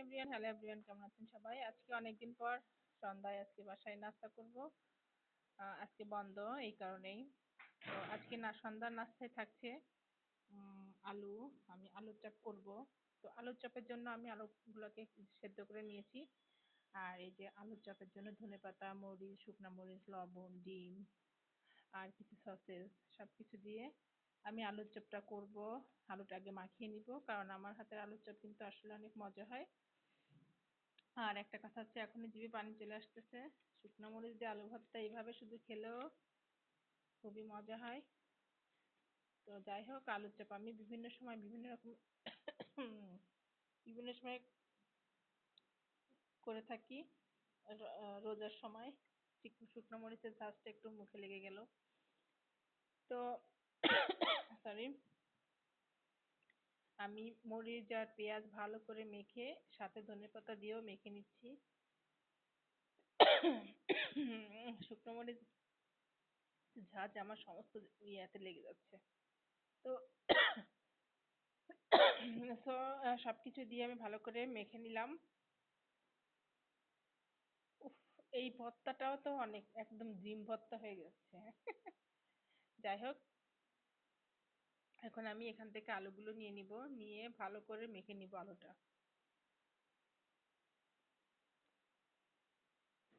Everyone, hello everyone, কেমন আছেন সবাই? আজকে অনেকদিন পর সন্ধ্যায় আজকে বাসায় নাস্তা করব। আজকে বন্ধ এই কারণেই। তো আজকে না সন্ধ্যার নাস্তায় থাকছে আলু। আমি আলুর চপ করব। তো আলুর চপের জন্য আমি আলুগুলোকে সেদ্ধ করে নিয়েছি। আর এই যে আলুর চপের জন্য ধনেপাতা, মরিচ, শুকনা মরিচ, লবণ, ডিম আর কিছু সসেস সবকিছু দিয়ে আমি আলুর চপটা করব। আলুটা আগে মাখিয়ে নিব, কারণ আমার হাতের আলুর চপ কিন্তু আসলে অনেক মজা হয়। আর একটা কথা হচ্ছে, এখনই জিভে পানি চলে আসতেছে। শুকনো মরিচ দিয়ে আলু ভর্তা এইভাবে শুধু খেলেও খুবই মজা হয়। তো যাই হোক, আলুর চপ আমি বিভিন্ন সময় বিভিন্ন রকম বিভিন্ন সময় করে থাকি। রোজার সময় শুকনো মরিচের ঝাঁজটা একটু মুখে লেগে গেল। তো সরি, আমি মরিচ আর পেঁয়াজ ভালো করে মেখে সাথে ধনেপাতা দিয়েও মেখে নিচ্ছি। শুকনো মরিচ ঝাঁজ আমার সমস্ত ইয়াতে লেগে যাচ্ছে। তো সো সবকিছু দিয়ে আমি ভালো করে মেখে নিলাম। উফ, এই ভর্তাটাও তো অনেক একদম জিম ভর্তা হয়ে যাচ্ছে। যাই হোক, এখন আমি এখান থেকে আলুগুলো নিয়ে নিব, নিয়ে ভালো করে মেখে নিব আলুটা।